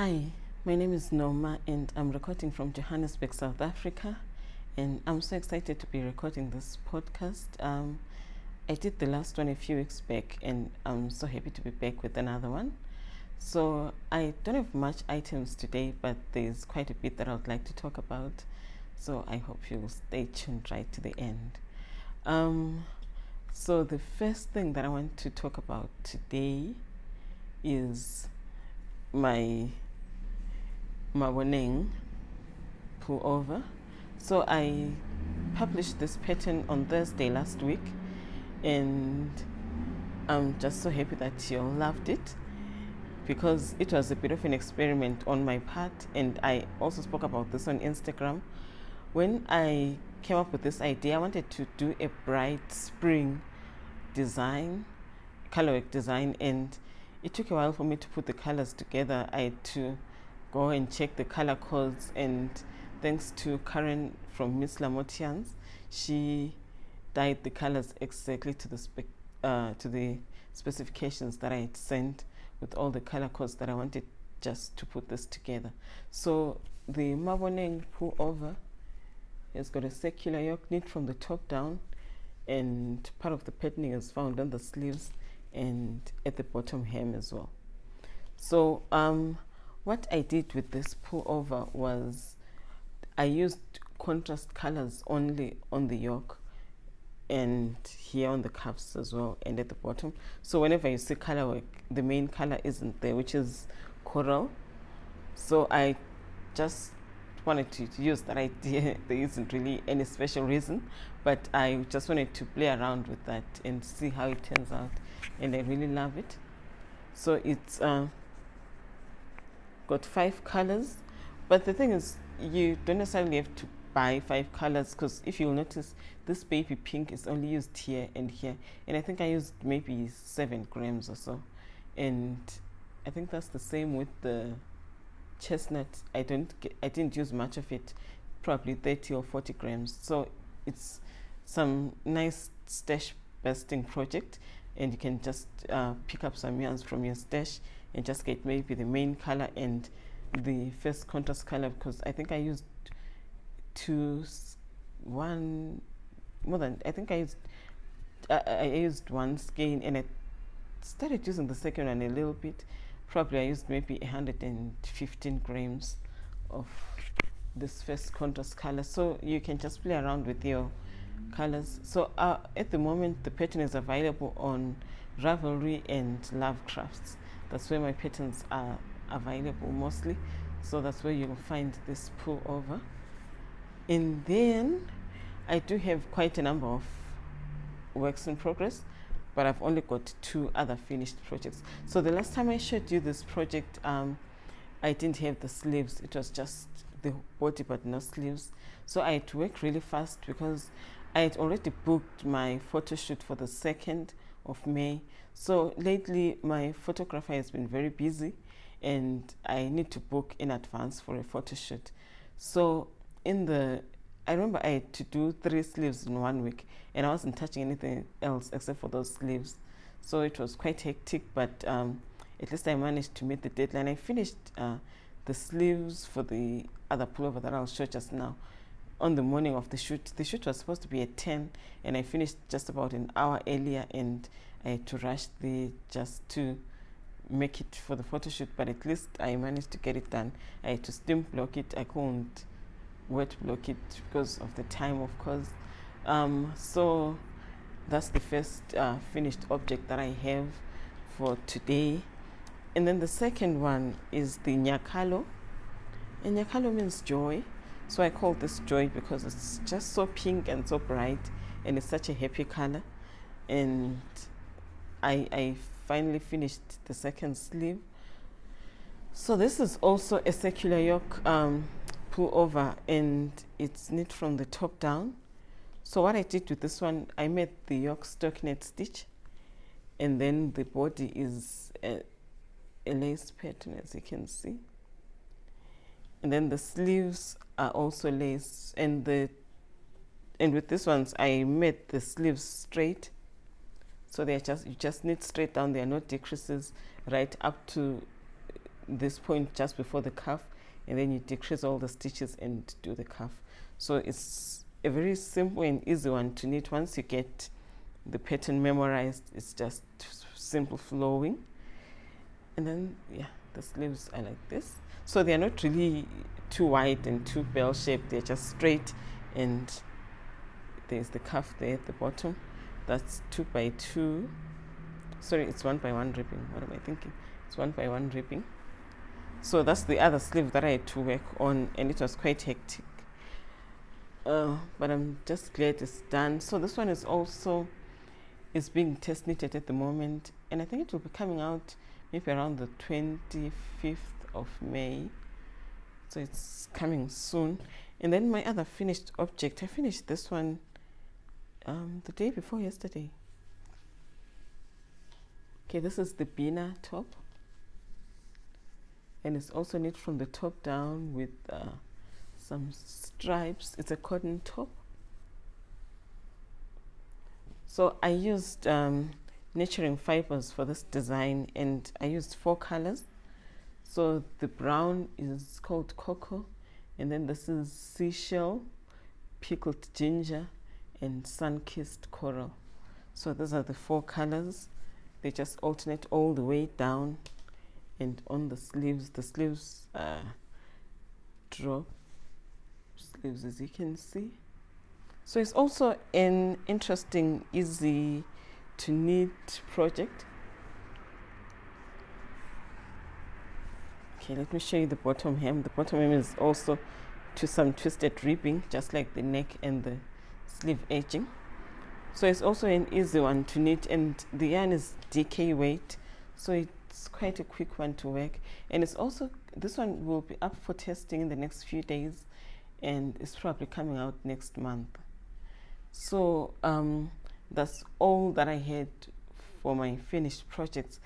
Hi, my name is Noma and I'm recording from Johannesburg, South Africa. And I'm so excited to be recording this podcast. I did the last one a few weeks back and I'm so happy to be back with another one. So I don't have much items today, but there's quite a bit that I would like to talk about. So I hope you'll stay tuned right to the end. So the first thing that I want to talk about today is my Maboneng Pullover. So I published this pattern on Thursday last week, and I'm just so happy that you all loved it because it was a bit of an experiment on my part, and I also spoke about this on Instagram. When I came up with this idea, I wanted to do a bright spring design, colorwork design, and it took a while for me to put the colors together. I had to go and check the color codes, and thanks to Karen from Miss Lamotians, she dyed the colors exactly to the specifications that I had sent with all the color codes that I wanted just to put this together. So the Maboneng Pullover has got a circular yoke knit from the top down, and part of the patterning is found on the sleeves and at the bottom hem as well. So what I did with this pullover was I used contrast colors only on the yoke and here on the cuffs as well and at the bottom. So whenever you see color work, the main color isn't there, which is coral. So I just wanted to use that idea. There isn't really any special reason, but I just wanted to play around with that and see how it turns out, and I really love it. So it's got 5 colors, but the thing is you don't necessarily have to buy 5 colors, because if you'll notice, this baby pink is only used here and here, and I think I used maybe 7 grams or so, and I think that's the same with the chestnut. I didn't use much of it, probably 30 or 40 grams. So it's some nice stash busting project, and you can just pick up some yarns from your stash and just get maybe the main color and the first contrast color, because I think I used I used one skein, and I started using the second one a little bit. Probably I used maybe 115 grams of this first contrast color. So you can just play around with your colors. So at the moment, the pattern is available on Ravelry and Love Crafts. That's where my patterns are available mostly. So that's where you'll find this pullover. And then I do have quite a number of works in progress, but I've only got 2 other finished projects. So the last time I showed you this project, I didn't have the sleeves. It was just the body but no sleeves. So I had to work really fast because I had already booked my photo shoot for the 2nd of May. So lately my photographer has been very busy, and I need to book in advance for a photo shoot. So I remember I had to do 3 sleeves in 1 week, and I wasn't touching anything else except for those sleeves. So it was quite hectic, but at least I managed to meet the deadline. I finished the sleeves for the other pullover that I'll show just now on the morning of the shoot. The shoot was supposed to be at 10, and I finished just about an hour earlier, and I had to rush just to make it for the photo shoot, but at least I managed to get it done. I had to steam block it. I couldn't wet block it because of the time, of course. So that's the first finished object that I have for today. And then the second one is the Nyakalo, and Nyakalo means joy. So I call this joy because it's just so pink and so bright, and it's such a happy color. And I finally finished the second sleeve. So this is also a circular yoke pullover, and it's knit from the top down. So what I did with this one, I made the yoke stockinette stitch, and then the body is a lace pattern, as you can see, and then the sleeves are also lace, and with this ones I made the sleeves straight, so you just knit straight down. There are no decreases right up to this point just before the cuff, and then you decrease all the stitches and do the cuff. So it's a very simple and easy one to knit. Once you get the pattern memorized, it's just simple flowing. And then the sleeves are like this. So they're not really too wide and too bell shaped, they're just straight, and there's the cuff there at the bottom. That's 2 by 2. Sorry, it's 1 by 1 ribbing. What am I thinking? It's 1 by 1 ribbing. So that's the other sleeve that I had to work on, and it was quite hectic. But I'm just glad it's done. So this one is being test knitted at the moment, and I think it will be coming out maybe around the 25th of May. So it's coming soon. And then my other finished object, I finished this one the day before yesterday. Okay, this is the Bina top, and it's also knit from the top down with some stripes. It's a cotton top. So I used nurturing fibers for this design, and I used 4 colors. So the brown is called cocoa, and then this is seashell, pickled ginger, and sun-kissed coral. So those are the 4 colors. They just alternate all the way down, and on the sleeves drop sleeves, as you can see. So it's also an interesting, easy to knit project. Okay, let me show you the bottom hem. The bottom hem is also to some twisted ribbing, just like the neck and the sleeve edging. So it's also an easy one to knit, and the yarn is DK weight, so it's quite a quick one to work. And it's also, this one will be up for testing in the next few days, and it's probably coming out next month. So that's all that I had for my finished projects.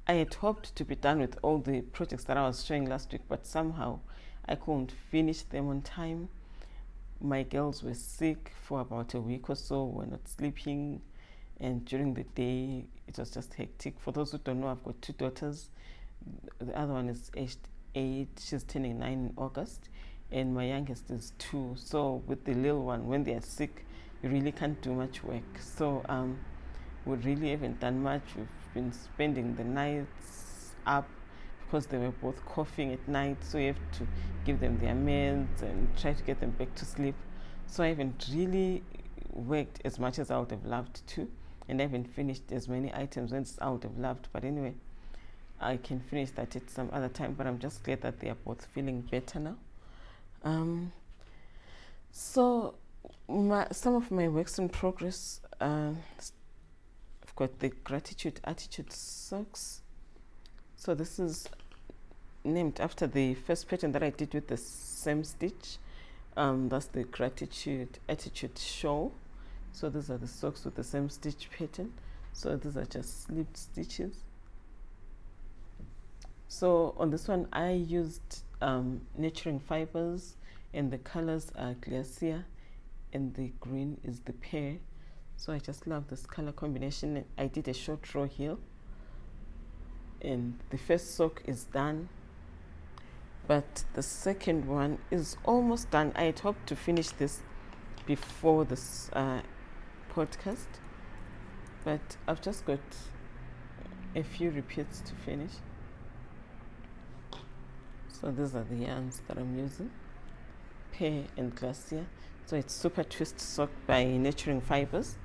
I had hoped to be done with all the projects that I was showing last week, but somehow I couldn't finish them on time. My girls were sick for about a week or so, were not sleeping, and during the day it was just hectic. For those who don't know, I've got 2 daughters. The other one is aged 8, she's turning 9 in August, and my youngest is 2. So with the little one, when they are sick, you really can't do much work. So we really haven't done much. We've been spending the nights up because they were both coughing at night, so you have to give them their meds and try to get them back to sleep. So I haven't really worked as much as I would have loved to, and I haven't finished as many items as I would have loved. But anyway, I can finish that at some other time, but I'm just glad that they are both feeling better now. So some of my works in progress, I've got the Gratitude Attitude socks. So this is named after the first pattern that I did with the same stitch. That's the Gratitude Attitude shawl. So these are the socks with the same stitch pattern. So these are just slipped stitches. So on this one I used nurturing fibers, and the colors are Glacier, and the green is the Pear. So I just love this color combination. I did a short row here, and the first sock is done, but the second one is almost done. I had hoped to finish this before this podcast, but I've just got a few repeats to finish. So these are the yarns that I'm using, Pear and Glacier. So it's Super Twist Sock by Nurturing Fibers.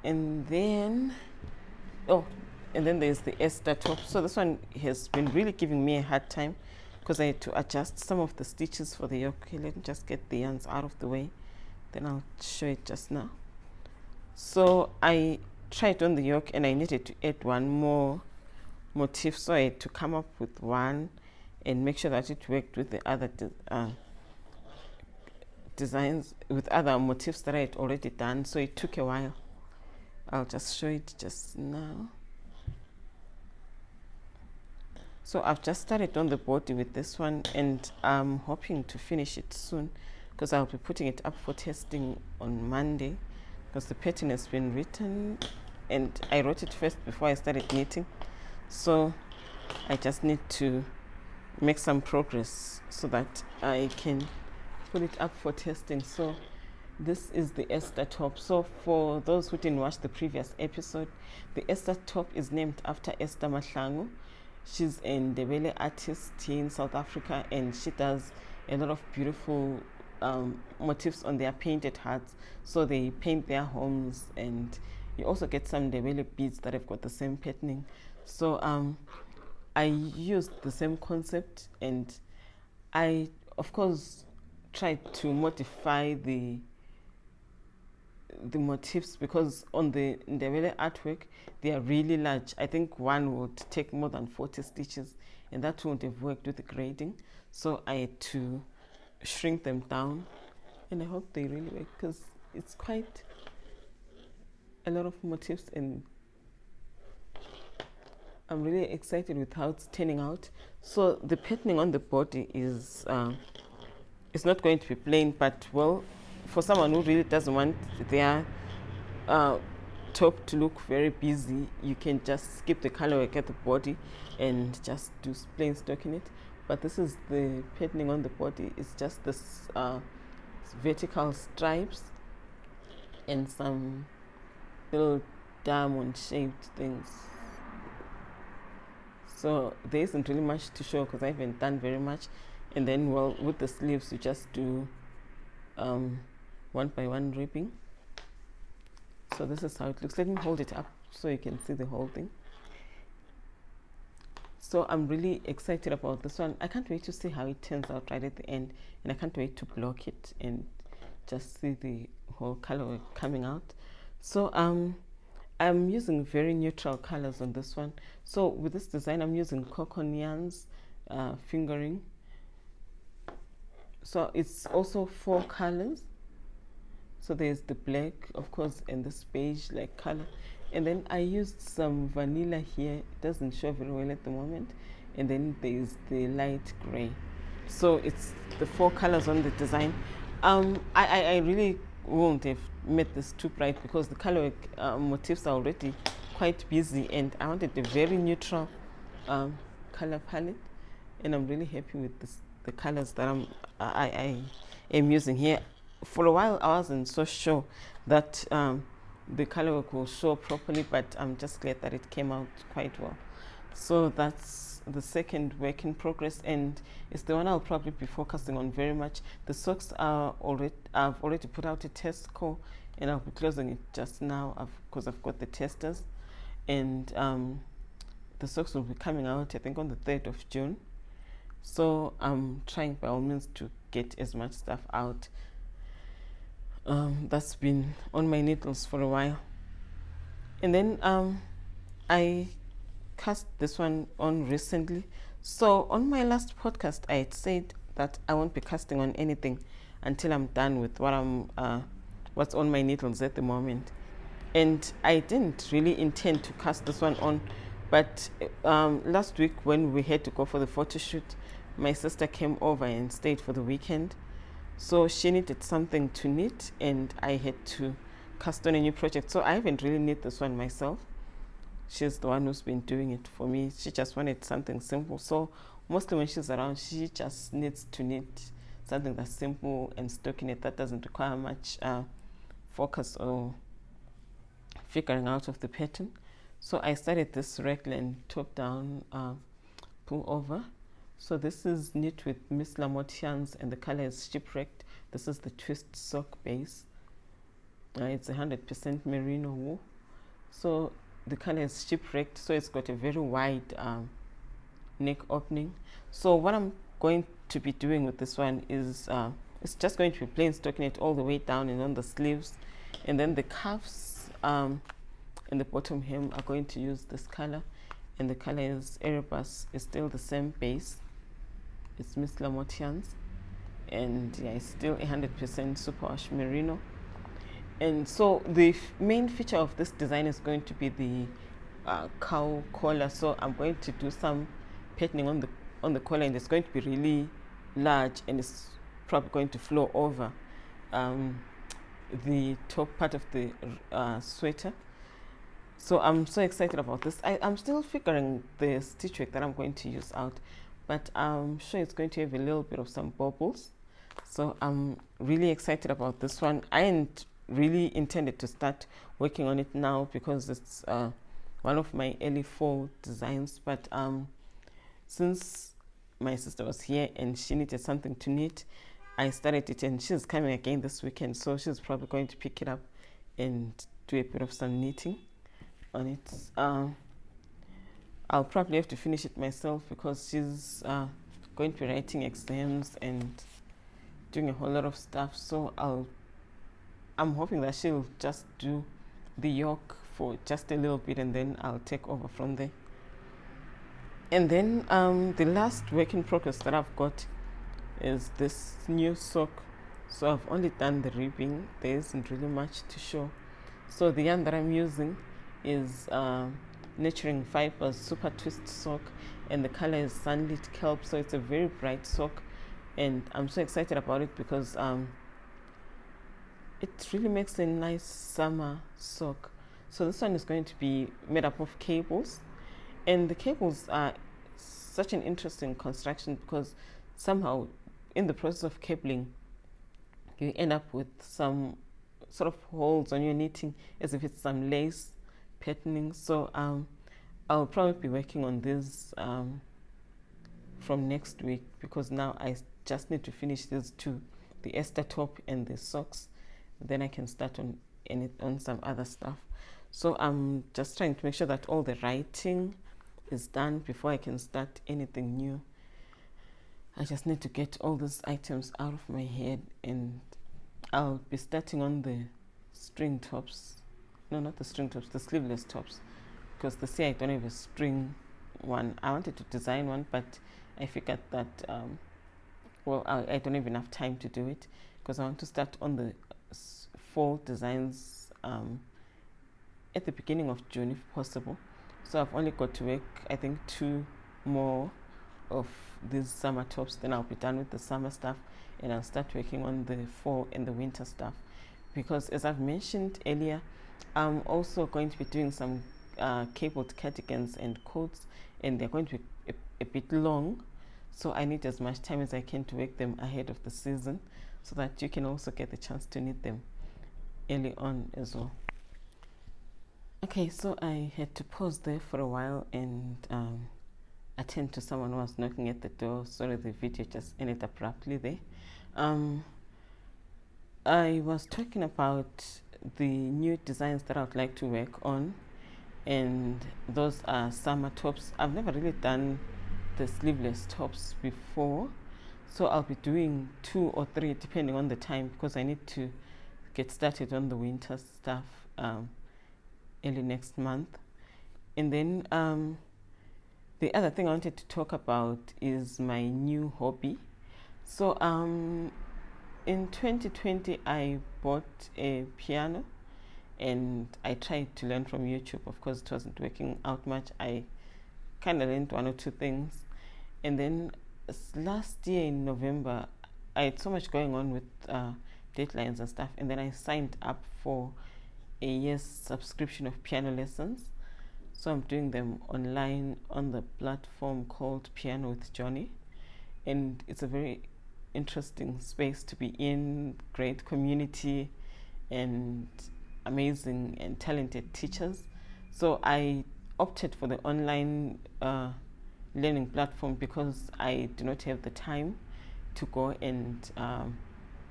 And then there's the Esther top. So this one has been really giving me a hard time because I had to adjust some of the stitches for the yoke. Okay, let me just get the yarns out of the way, then I'll show it just now. So I tried on the yoke, and I needed to add one more motif, so I had to come up with one and make sure that it worked with the other designs, with other motifs that I had already done. So it took a while. I'll just show it just now. So I've just started on the body with this one, and I'm hoping to finish it soon because I'll be putting it up for testing on Monday, because the pattern has been written and I wrote it first before I started knitting. So I just need to make some progress so that I can put it up for testing. So this is the Esther top. So for those who didn't watch the previous episode, the Esther top is named after Esther Mahlangu. She's a Ndebele artist here in South Africa, and she does a lot of beautiful motifs on their painted hearts. So they paint their homes, and you also get some Ndebele beads that have got the same patterning. So I used the same concept, and I, of course, tried to modify the motifs, because on the Ndebele artwork they are really large. I think one would take more than 40 stitches, and that wouldn't have worked with the grading. So I had to shrink them down, and I hope they really work, because it's quite a lot of motifs, and I'm really excited with how it's turning out. So the patterning on the body is it's not going to be plain, but well, for someone who really doesn't want their top to look very busy, you can just skip the color work at the body and just do plain stockinette. But this is the patterning on the body. It's just this vertical stripes and some little diamond shaped things. So there isn't really much to show because I haven't done very much. And then, well, with the sleeves you just do one by one ribbing. So this is how it looks. Let me hold it up so you can see the whole thing. So I'm really excited about this one. I can't wait to see how it turns out right at the end, and I can't wait to block it and just see the whole color coming out. So I'm using very neutral colors on this one. So with this design I'm using Coconians fingering. So it's also 4 colors. So there's the black, of course, and this beige like color. And then I used some vanilla here. It doesn't show very well at the moment. And then there's the light gray. So it's the 4 colors on the design. I really won't have made this too bright because the color motifs are already quite busy, and I wanted a very neutral color palette, and I'm really happy with the colors that I am using here. For a while I wasn't so sure that the color work will show properly, but I'm just glad that it came out quite well. So that's the second work in progress, and it's the one I'll probably be focusing on very much. The socks are I've already put out a test score, and I'll be closing it just now because I've got the testers, and the socks will be coming out I think on the 3rd of June. So I'm trying by all means to get as much stuff out. That's been on my needles for a while. And then I cast this one on recently. So on my last podcast I had said that I won't be casting on anything until I'm done with what's on my needles at the moment. And I didn't really intend to cast this one on, but last week when we had to go for the photo shoot, my sister came over and stayed for the weekend. So she needed something to knit, and I had to cast on a new project. So I haven't really knit this one myself. She's the one who's been doing it for me. She just wanted something simple. So mostly when she's around, she just needs to knit something that's simple and stockinette that doesn't require much focus or figuring out of the pattern. So I started this raglan top down pullover. So this is knit with Miss Lamotians, and the color is shipwrecked. This is the twist sock base. It's 100% merino wool. So the color is shipwrecked, so it's got a very wide neck opening. So what I'm going to be doing with this one is it's just going to be plain stockinette all the way down and on the sleeves, and then the cuffs and the bottom hem are going to use this color, and the color is Erebus. It's still the same base. It's Miss Lamotians, and yeah, it's still 100% superwash merino. And so the main feature of this design is going to be the cow collar. So I'm going to do some patterning on the collar, and it's going to be really large, and it's probably going to flow over the top part of the sweater. So I'm so excited about this. I'm still figuring the stitch work that I'm going to use out, but I'm sure it's going to have a little bit of some bubbles. So I'm really excited about this one. I ain't really intended to start working on it now because it's one of my early fall designs, but since my sister was here and she needed something to knit, I started it, and she's coming again this weekend, so she's probably going to pick it up and do a bit of some knitting on it. I'll probably have to finish it myself because she's going to be writing exams and doing a whole lot of stuff. So I'm hoping that she'll just do the yoke for just a little bit, and then I'll take over from there. And then the last work in progress that I've got is this new sock. So I've only done the ribbing. There isn't really much to show. So the yarn that I'm using is Nurturing Fibers Super Twist sock, and the color is Sunlit Kelp. So it's a very bright sock, and I'm so excited about it because it really makes a nice summer sock. So this one is going to be made up of cables, and the cables are such an interesting construction because somehow in the process of cabling you end up with some sort of holes on your knitting as if it's some lace patterning. So I'll probably be working on this from next week, because now I just need to finish these two, the Esther top and the socks. Then I can start on some other stuff. So I'm just trying to make sure that all the writing is done before I can start anything new. I just need to get all these items out of my head, and I'll be starting on the string tops. No, not the string tops, the sleeveless tops, because this year I don't have a string one. I wanted to design one, but I figured that I don't have enough time to do it, because I want to start on the fall designs at the beginning of June if possible. So I've only got to work, I think, 2 more of these summer tops, then I'll be done with the summer stuff, and I'll start working on the fall and the winter stuff, because as I've mentioned earlier, I'm also going to be doing some cabled cardigans and coats, and they're going to be a bit long, so I need as much time as I can to work them ahead of the season, so that you can also get the chance to knit them early on as well. Okay, so I had to pause there for a while and attend to someone who was knocking at the door. Sorry, the video just ended abruptly there. I was talking about the new designs that I would like to work on, and those are summer tops. I've never really done the sleeveless tops before, so I'll be doing 2 or 3 depending on the time, because I need to get started on the winter stuff early next month. And then the other thing I wanted to talk about is my new hobby. So in 2020 I bought a piano, and I tried to learn from YouTube. Of course, it wasn't working out much. I kind of learned 1 or 2 things, and then last year in November I had so much going on with deadlines and stuff, and then I signed up for a year's subscription of piano lessons. So I'm doing them online on the platform called Piano with Johnny, and it's a very interesting space to be in. Great community and amazing and talented teachers. So I opted for the online learning platform because I do not have the time to go and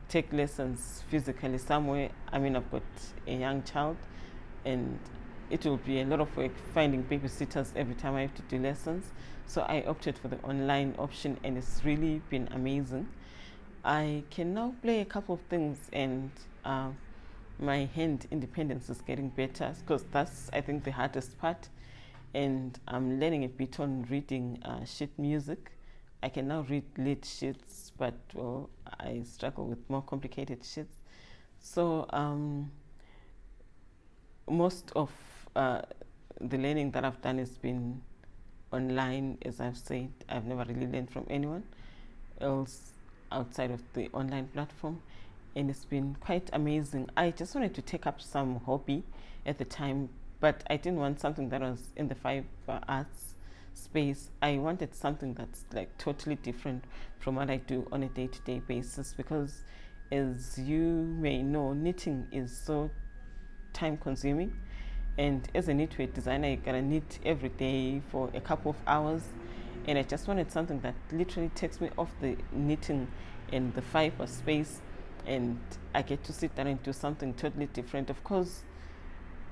take lessons physically somewhere. I mean, I've got a young child, and it will be a lot of work finding babysitters every time I have to do lessons. So I opted for the online option, and it's really been amazing. I can now play a couple of things, and my hand independence is getting better, because that's, I think, the hardest part. And I'm learning a bit on reading sheet music. I can now read lead sheets, but I struggle with more complicated sheets. So most of the learning that I've done has been online. As I've said, I've never really learned from anyone else outside of the online platform, and it's been quite amazing. I just wanted to take up some hobby at the time but I didn't want something that was in the fiber arts space. I wanted something that's like totally different from what I do on a day-to-day basis, because as you may know, knitting is so time consuming, and as a knitwear designer, you gotta knit every day for a couple of hours, and I just wanted something that literally takes me off the knitting and the fiber space, and I get to sit down and do something totally different. Of course,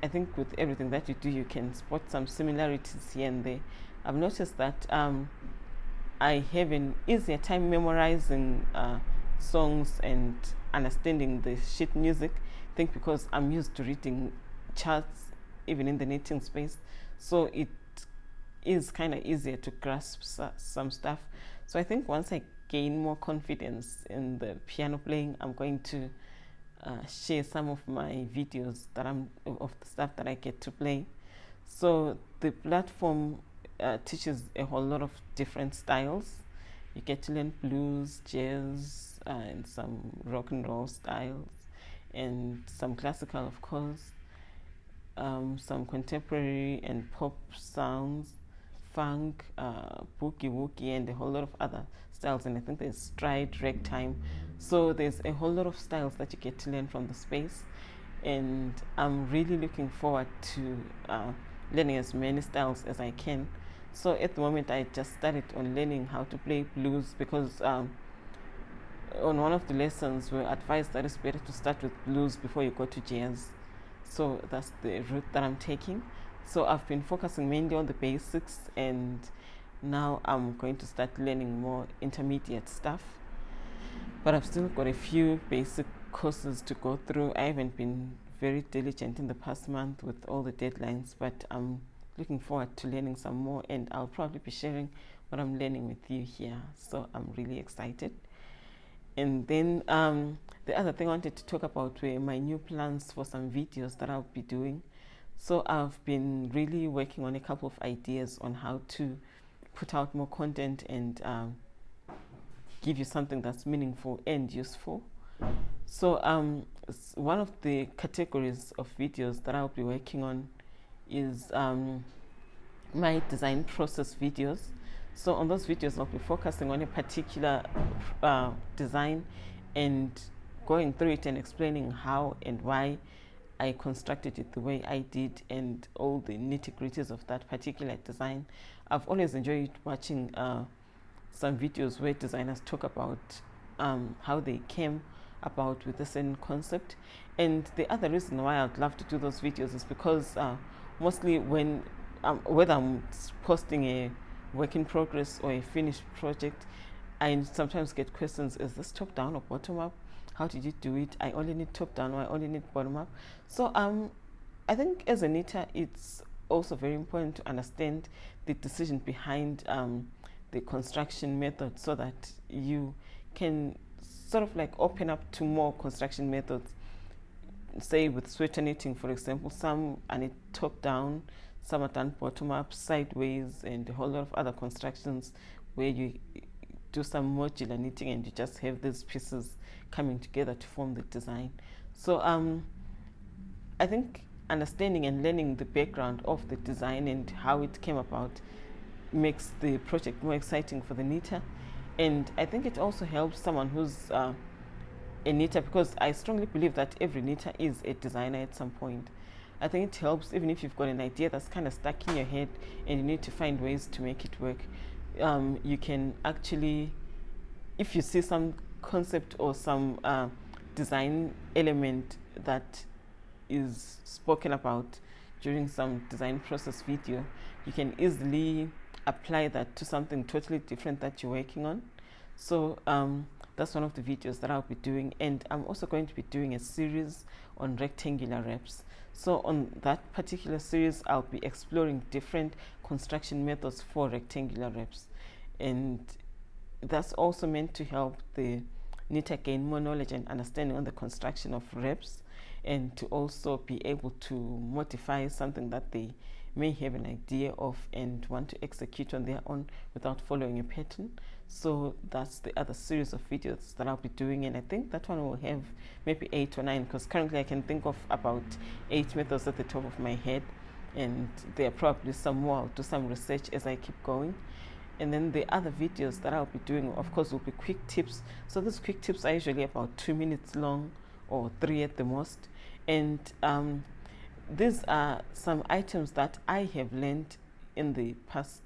I think with everything that you do, you can spot some similarities here and there. I've noticed that I have an easier time memorizing songs and understanding the sheet music. I think because I'm used to reading charts even in the knitting space, so it is kind of easier to grasp some stuff. So I think once I gain more confidence in the piano playing, I'm going to share some of my videos that of the stuff that I get to play. So the platform teaches a whole lot of different styles. You get to learn blues, jazz, and some rock and roll styles, and some classical, of course, some contemporary and pop sounds, funk, boogie woogie, and a whole lot of other styles. And I think there's stride, ragtime. So there's a whole lot of styles that you get to learn from the space, and I'm really looking forward to learning as many styles as I can. So at the moment, I just started on learning how to play blues, because on one of the lessons we're advised that it's better to start with blues before you go to jazz. So that's the route that I'm taking. So I've been focusing mainly on the basics, and now I'm going to start learning more intermediate stuff. But I've still got a few basic courses to go through. I haven't been very diligent in the past month with all the deadlines, but I'm looking forward to learning some more, and I'll probably be sharing what I'm learning with you here. So I'm really excited. And then the other thing I wanted to talk about were my new plans for some videos that I'll be doing. So I've been really working on a couple of ideas on how to put out more content and give you something that's meaningful and useful. So one of the categories of videos that I'll be working on is my design process videos. So on those videos, I'll be focusing on a particular design and going through it and explaining how and why I constructed it the way I did, and all the nitty-gritties of that particular design. I've always enjoyed watching some videos where designers talk about how they came about with a certain concept. And the other reason why I'd love to do those videos is because mostly when whether I'm posting a work in progress or a finished project, I sometimes get questions: is this top down or bottom up? How did you do it? I only need top down, or I only need bottom up. So I think as a knitter, it's also very important to understand the decision behind the construction method, so that you can sort of like open up to more construction methods. Say with sweater knitting, for example, some are knit top down, some are done bottom up, sideways, and a whole lot of other constructions where you do some modular knitting and you just have these pieces coming together to form the design. So I think understanding and learning the background of the design and how it came about makes the project more exciting for the knitter. And I think it also helps someone who's a knitter, because I strongly believe that every knitter is a designer at some point. I think it helps even if you've got an idea that's kind of stuck in your head and you need to find ways to make it work. You can actually, if you see some concept or some design element that is spoken about during some design process video, you can easily apply that to something totally different that you're working on. So that's one of the videos that I'll be doing, and I'm also going to be doing a series on rectangular wraps. So on that particular series, I'll be exploring different construction methods for rectangular wraps, and that's also meant to help the knitter gain more knowledge and understanding on the construction of wraps, and to also be able to modify something that they may have an idea of and want to execute on their own without following a pattern. So that's the other series of videos that I'll be doing, and I think that one will have maybe 8 or 9, because currently I can think of about 8 methods at the top of my head. and there are probably some more. I'll do some research as I keep going. And then the other videos that I'll be doing, of course, will be quick tips. So these quick tips are usually about 2 minutes long or 3 at the most. And these are some items that I have learned in the past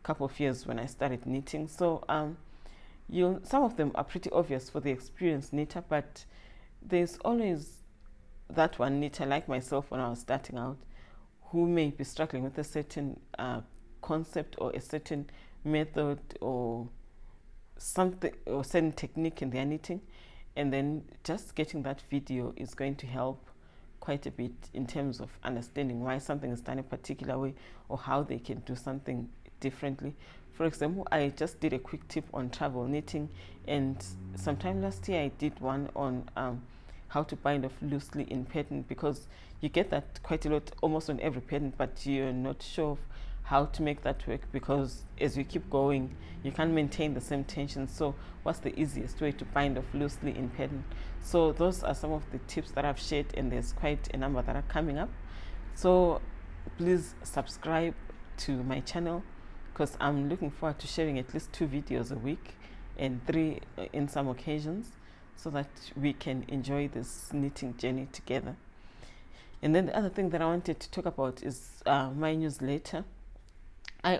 couple of years when I started knitting. So some of them are pretty obvious for the experienced knitter, but there's always that one knitter like myself when I was starting out who may be struggling with a certain concept or a certain method or something or certain technique in their knitting, and then just getting that video is going to help quite a bit in terms of understanding why something is done a particular way or how they can do something differently. For example, I just did a quick tip on travel knitting, and sometime last year I did one on how to bind off loosely in pattern, because you get that quite a lot almost on every pattern, but you're not sure of how to make that work, because as you keep going you can't maintain the same tension. So what's the easiest way to bind off loosely in pattern? So those are some of the tips that I've shared, and there's quite a number that are coming up. So please subscribe to my channel, because I'm looking forward to sharing at least 2 videos a week and 3 in some occasions, so that we can enjoy this knitting journey together. And then the other thing that I wanted to talk about is my newsletter. I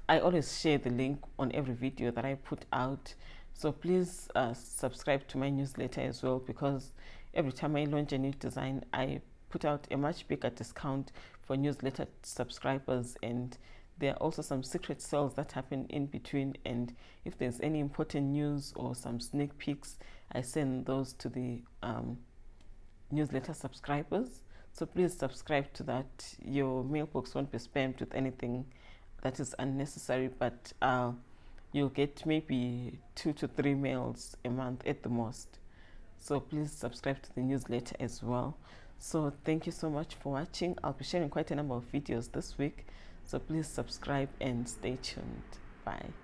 always share the link on every video that I put out, so please subscribe to my newsletter as well, because every time I launch a new design I put out a much bigger discount for newsletter subscribers, and there are also some secret sales that happen in between, and if there's any important news or some sneak peeks, I send those to the newsletter subscribers. So please subscribe to that. Your mailbox won't be spammed with anything that is unnecessary, but you'll get maybe 2 to 3 mails a month at the most. So please subscribe to the newsletter as well. So thank you so much for watching. I'll be sharing quite a number of videos this week, so please subscribe and stay tuned. Bye.